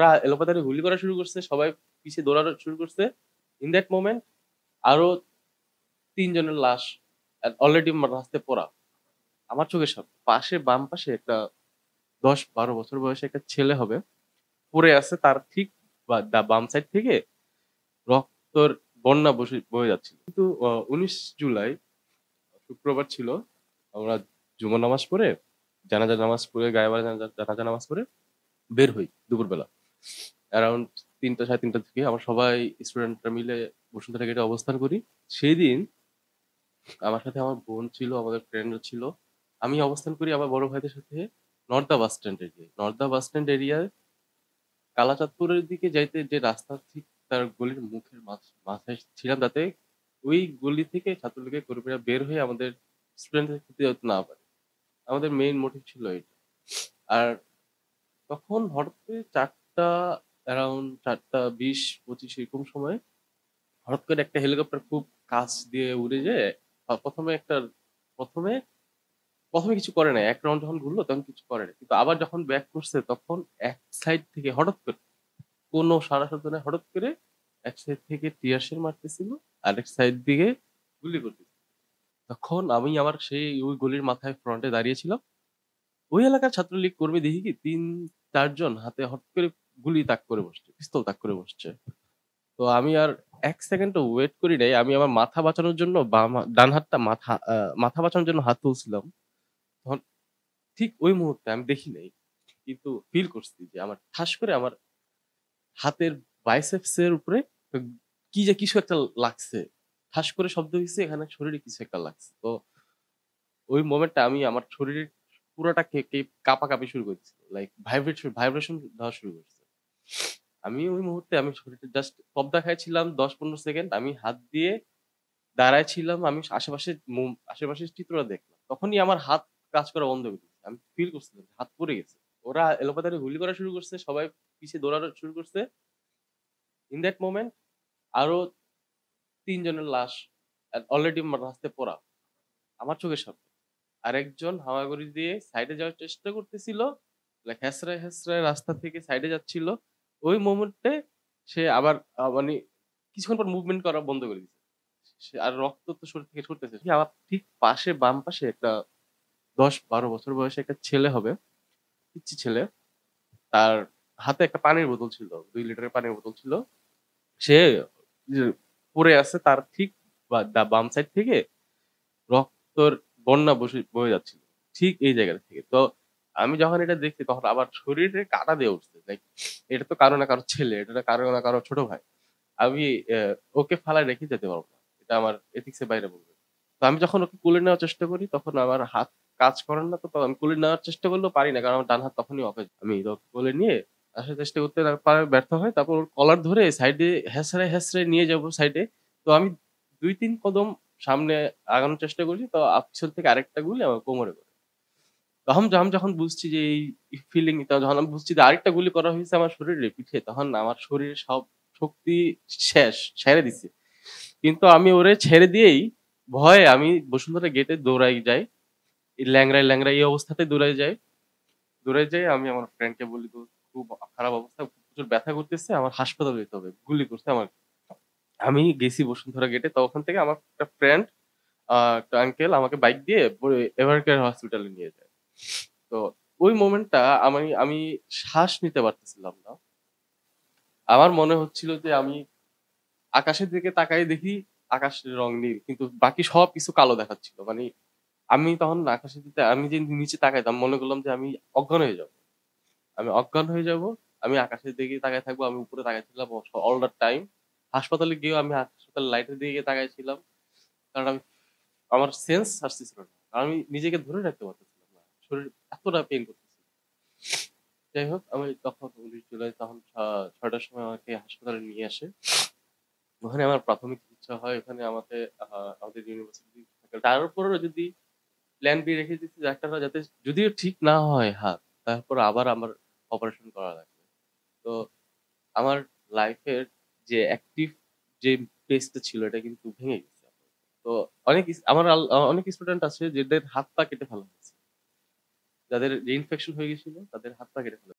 ওরা এলোপাতাড়ি গুলি করা শুরু করছে। সবাই পিছে দৌড়ানো শুরু করছে। ইন দ্যাট মোমেন্ট আরো ৩ জনের লাশ অলরেডি রাস্তায় পড়া। আমার চোখের সামনে। বাম পাশে একটা ১০-১২ বছর বয়সী একটা ছেলে হবে। পড়ে আছে তার ঠিক বাম সাইড থেকে রক্তর বন্যা বয়ে যাচ্ছিল। কিন্তু ১৯ জুলাই শুক্রবার ছিল। আমরা জুমার নামাজ পড়ে, জানাজা নামাজ পড়ে, গায়েবাড়া জানাজা নামাজ পড়ে বের হই দুপুরবেলা। অ্যারাউন্ড ৩টা ৩:৩০ থেকে আমরা সবাই স্টুডেন্টরা মিলে বসুন্ধরা গেটে অবস্থান করি। সেদিন আমার সাথে আমার বোন ছিল, আমাদের ফ্রেন্ডরা ছিল। আমি অবস্থান করি আমার বড় ভাইদের সাথে নর্দা বাস স্ট্যান্ড এরিয়ায়। নর্দা বাস স্ট্যান্ড এরিয়ায় কালাচাঁদপুরের দিকে যাইতে যে রাস্তা ঠিক তার গলির মুখের মাথায় ছিলাম, যাতে ওই গলি থেকে ছাত্রলীগের কর্মীরা বের হয়ে আমাদের স্টুডেন্টদের ক্ষতি যাতে না পারে। আমাদের মেইন মোটিভ ছিল এটা। আর তখন হঠাৎ করে ৪টা অ্যারাউন্ড ৪:২০-২৫ এরকম সময় হঠাৎ করে একটা হেলিকপ্টার খুব কাছ দিয়ে উড়ে যেয়ে প্রথমে প্রথমে কিছু করে নাই। ১ রাউন্ড যখন ঘুরলো তখন কিছু করে নাই। কিন্তু আবার যখন ব্যাক করছে তখন এক সাইড থেকে হঠাৎ করে কোনো সাড়া শব্দ নাই, হঠাৎ করে এক সাইড থেকে টিয়ার শেল মারতেছিল, আরেক সাইড দিকে গুলি করতেছিল। তখন আমি আমার সেই ওই গলির মাথায় ফ্রন্টে দাঁড়িয়েছিলাম। ওই এলাকার ছাত্রলীগ কর্মী দেখি কি ৩-৪ জন হাতে হঠাৎ করে গুলি তাক করে বসছে, পিস্তল তাক করে বসছে। তো আমি আর ১ সেকেন্ডও ওয়েট করি নাই। আমি আমার মাথা বাঁচানোর জন্য ডান হাতটা মাথা বাঁচানোর জন্য হাত তুলছিলাম। তখন ঠিক ওই মুহূর্তে আমি দেখি নাই। কিন্তু ফিল করছি যে আমার ঠাস করে আমার হাতের বাইসেপস এর উপরে কি যে কিছু একটা লাগছে। ঠাস করে শব্দ হইছে, এখানে শরীরে কিছু একটা লাগছে। তো ওই মোমেন্টে আমি আমার শরীরের পুরাটা কাঁপাকাঁপি শুরু করছিল। লাইক ভাইব্রেশন দেওয়া শুরু করছে। আমি ওই মুহূর্তে আমি শরীরটা জাস্ট তবদা খাইছিলাম ১০-১৫ সেকেন্ড। আমি হাত দিয়ে দাঁড়ায় ছিলাম। আমি আশেপাশের চিত্রটা দেখলাম। তখনই আমার হাত কাজ করা বন্ধ করে দিয়েছে। আমি ফিল করছিলাম যে হাত পড়ে গেছে। ওরা এলোপাতাড়ি গুলি করা শুরু করছে। সবাই পিছে দৌড়ানো শুরু করছে। ইন দ্যাট মোমেন্ট আরো ৩ জনের লাশ অলরেডি রাস্তায় পড়া। আমার চোখের সামনে। আরেকজন হামাগুড়ি দিয়ে সাইডে যাওয়ার চেষ্টা করতেছিল। লাইক হেঁচড়ায় রাস্তা থেকে সাইডে যাচ্ছিল। ওই মোমেন্টে সে আবার মানে কিছুক্ষণ পর মুভমেন্ট করা বন্ধ করে দিছে। আর রক্ত তো শরীর থেকে ছুটতেছে। আমার ঠিক বাম পাশে একটা ১০-১২ বছর বয়সী একটা ছেলে হবে। পিচ্চি ছেলে। তার হাতে একটা পানির বোতল ছিল। ২ লিটারের পানির বোতল ছিল। সে যে পড়ে আছে তার ঠিক বাম সাইড থেকে রক্তর বন্যা বয়ে যাচ্ছিল। ঠিক এই জায়গাটা থেকে। তো আমি যখন এটা দেখছি তখন আবার শরীরে কাঁটা দিয়ে উঠছে। লাইক এটা তো কারো না কারো ছেলে, এটা তো কারো না কারো ছোট ভাই। আমি ওকে ফালায় রেখে যেতে পারব না। এটা আমার এথিক্স এর বাইরে বলবে। তো আমি যখন ওকে কোলে নেওয়ার চেষ্টা করি তখন আমার হাত কাজ করে না, তো আমি কোলে নেওয়ার চেষ্টা করলেও পারি না। কারণ আমার ডান হাত তখনই অকেজ। আমি ওকে কোলে নিয়ে আসার চেষ্টা করতে না পারায় ব্যর্থ হয়। তারপর ওর কলার ধরে সাইডে হেঁচড়ায় নিয়ে যাবো সাইডে। তো আমি ২-৩ কদম সামনে আগানোর চেষ্টা করছি। তো পিছন থেকে আরেকটা গুলি আমার কোমরে করে। তখন আমি যখন বুঝছি যে এই ফিলিংটা যখন আমি বুঝছি যে আরেকটা গুলি করা হইছে আমার শরীরে পিঠে, তখন আমার শরীরের সব শক্তি শেষ, ছেড়ে দিছি। কিন্তু আমি ওরে ছেড়ে দিয়েই ভয়ে আমি বসুন্ধরা গেটে দৌড়াই যাই। এই ল্যাংড়ায় এই অবস্থাতে দৌড়াই যাই। দৌড়াই যাই আমি আমার ফ্রেন্ডকে বলি, "দোস্ত খুব খারাপ অবস্থা, প্রচুর ব্যথা করতেছে, আমার হাসপাতালে যেতে হবে। গুলি করছে আমার।" আমি গেছি বসুন্ধরা গেটে। তো ওখান থেকে আমার একটা ফ্রেন্ড একটা আঙ্কেল আমাকে বাইক দিয়ে এভারকেয়ার হসপিটালে নিয়ে যায়। তো ওই মোমেন্টটা আমি শ্বাস নিতে পারতেছিলাম না। আমার মনে হচ্ছিল যে আমি আকাশের দিকে তাকাই দেখি আকাশের রং নীল। কিন্তু বাকি সবকিছু কালো দেখাচ্ছিল। মানে আমি তখন আকাশের দিকে আমি যে নিচে তাকাইতাম মনে করলাম যে আমি অজ্ঞান হয়ে যাবো। আমি অজ্ঞান হয়ে যাবো। আমি আকাশের দিকে তাকায় থাকবো। আমি উপরে তাকায় ছিলাম অল দ্যা টাইম। হাসপাতালে গিয়েও আমি হাসপাতালের লাইটের দিকে তাকায় ছিলাম। কারণ আমার সেন্স আসতেছিল না। আমি নিজেকে ধরে রাখতে পারতেছিলাম না। শরীর এতটা পেইন করতেছিল। যাই হোক আমি তখন ১৯ জুলাই তখন ৬ টার সময় আমাকে হাসপাতালে নিয়ে আসে। ওখানে আমার প্রাথমিক চিকিৎসা হয়। ওখানে আমাদের ইউনিভার্সিটি থাকে। তারপরেও যদি প্ল্যান বি রেখে দিয়েছি ডাক্তাররা, যাতে যদিও ঠিক না হয় হাত, তারপর আবার আমার অপারেশন করা লাগবে। তো আমার লাইফের যে অ্যাক্টিভ যে পেসটা ছিল এটা কিন্তু ভেঙে গেছে। তো অনেক স্টুডেন্ট আছে যাদের হাত পা কেটে ফেলা হয়েছে। যাদের ইনফেকশন হয়ে গেছিল তাদের হাত পা কেটে ফেলা